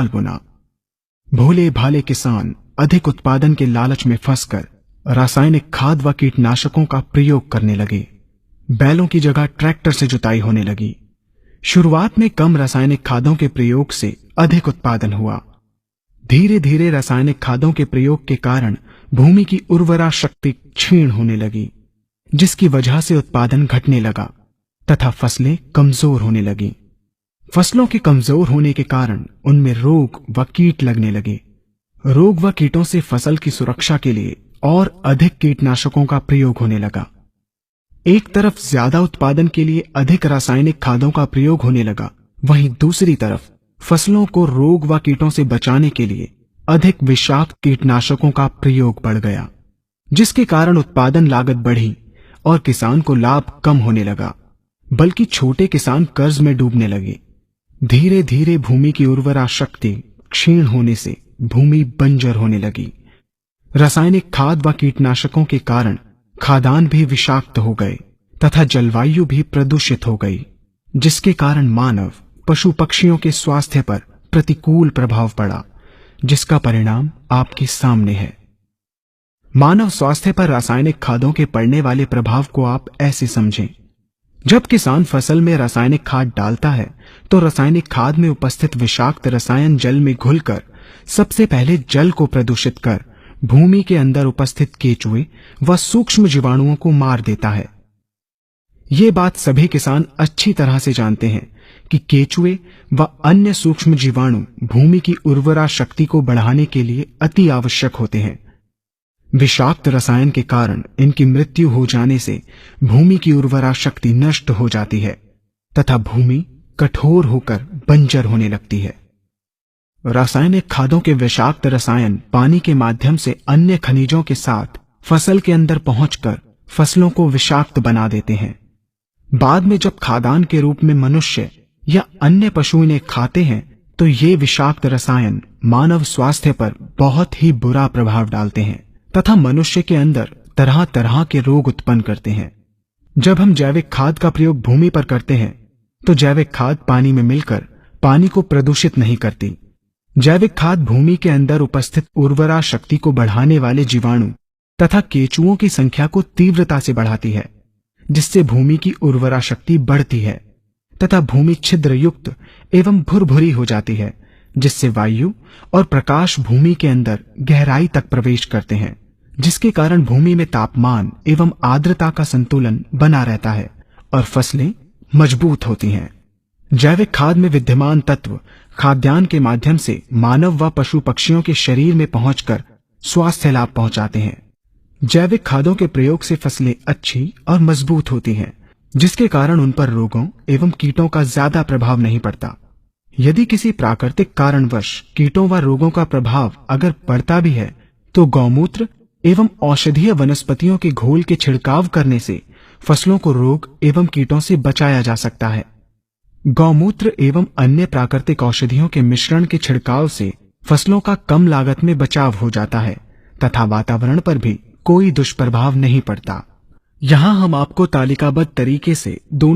हाल बुना। भोले भाले किसान अधिक उत्पादन के लालच में फंसकर रासायनिक खाद व कीटनाशकों का प्रयोग करने लगे। बैलों की जगह ट्रैक्टर से जुताई होने लगी। शुरुआत में कम रासायनिक खादों के प्रयोग से अधिक उत्पादन हुआ। धीरे धीरे रासायनिक खादों के प्रयोग के कारण भूमि की उर्वरा शक्ति क्षीण होने लगी, जिसकी वजह से उत्पादन घटने लगा तथा फसलें कमजोर होने लगीं। फसलों के कमजोर होने के कारण उनमें रोग व कीट लगने लगे। रोग व कीटों से फसल की सुरक्षा के लिए और अधिक कीटनाशकों का प्रयोग होने लगा। एक तरफ ज्यादा उत्पादन के लिए अधिक रासायनिक खादों का प्रयोग होने लगा, वहीं दूसरी तरफ फसलों को रोग व कीटों से बचाने के लिए अधिक विषाक्त कीटनाशकों का प्रयोग बढ़ गया, जिसके कारण उत्पादन लागत बढ़ी और किसान को लाभ कम होने लगा, बल्कि छोटे किसान कर्ज में डूबने लगे। धीरे धीरे भूमि की उर्वरा शक्ति क्षीण होने से भूमि बंजर होने लगी। रासायनिक खाद व कीटनाशकों के कारण खाद्यान्न भी विषाक्त हो गए तथा जलवायु भी प्रदूषित हो गई, जिसके कारण मानव पशु पक्षियों के स्वास्थ्य पर प्रतिकूल प्रभाव पड़ा, जिसका परिणाम आपके सामने है। मानव स्वास्थ्य पर रासायनिक खादों के पड़ने वाले प्रभाव को आप ऐसे समझें। जब किसान फसल में रासायनिक खाद डालता है तो रासायनिक खाद में उपस्थित विषाक्त रसायन जल में घुलकर सबसे पहले जल को प्रदूषित कर भूमि के अंदर उपस्थित केचुए व सूक्ष्म जीवाणुओं को मार देता है। ये बात सभी किसान अच्छी तरह से जानते हैं कि केचुए व अन्य सूक्ष्म जीवाणु भूमि की उर्वरा शक्ति को बढ़ाने के लिए अति आवश्यक होते हैं। विषाक्त रसायन के कारण इनकी मृत्यु हो जाने से भूमि की उर्वरा शक्ति नष्ट हो जाती है तथा भूमि कठोर होकर बंजर होने लगती है। रासायनिक खादों के विषाक्त रसायन पानी के माध्यम से अन्य खनिजों के साथ फसल के अंदर पहुंचकर फसलों को विषाक्त बना देते हैं। बाद में जब खाद्यान्न के रूप में मनुष्य या अन्य पशु इन्हें खाते हैं तो ये विषाक्त रसायन मानव स्वास्थ्य पर बहुत ही बुरा प्रभाव डालते हैं तथा मनुष्य के अंदर तरह तरह के रोग उत्पन्न करते हैं। जब हम जैविक खाद का प्रयोग भूमि पर करते हैं तो जैविक खाद पानी में मिलकर पानी को प्रदूषित नहीं करती। जैविक खाद भूमि के अंदर उपस्थित उर्वरा शक्ति को बढ़ाने वाले जीवाणु तथा केचुओं की संख्या को तीव्रता से बढ़ाती है, जिससे भूमि की उर्वरा शक्ति बढ़ती है तथा भूमि छिद्र युक्त एवं भुरभुरी हो जाती है, जिससे वायु और प्रकाश भूमि के अंदर गहराई तक प्रवेश करते हैं, जिसके कारण भूमि में तापमान एवं आर्द्रता का संतुलन बना रहता है और फसलें मजबूत होती हैं। जैविक खाद में विद्यमान तत्व खाद्यान्न के माध्यम से मानव व पशु पक्षियों के शरीर में पहुंचकर स्वास्थ्य लाभ पहुंचाते हैं। जैविक खादों के प्रयोग से फसलें अच्छी और मजबूत होती हैं, जिसके कारण उन पर रोगों एवं कीटों का ज्यादा प्रभाव नहीं पड़ता। यदि किसी प्राकृतिक कारणवश कीटों व रोगों का प्रभाव अगर पड़ता भी है तो गौमूत्र एवं औषधीय वनस्पतियों के घोल के छिड़काव करने से फसलों को रोग एवं कीटों से बचाया जा सकता है। गौमूत्र एवं अन्य प्राकृतिक औषधियों के मिश्रण के छिड़काव से फसलों का कम लागत में बचाव हो जाता है तथा वातावरण पर भी कोई दुष्प्रभाव नहीं पड़ता। यहाँ हम आपको तालिकाबद्ध तरीके से दोनों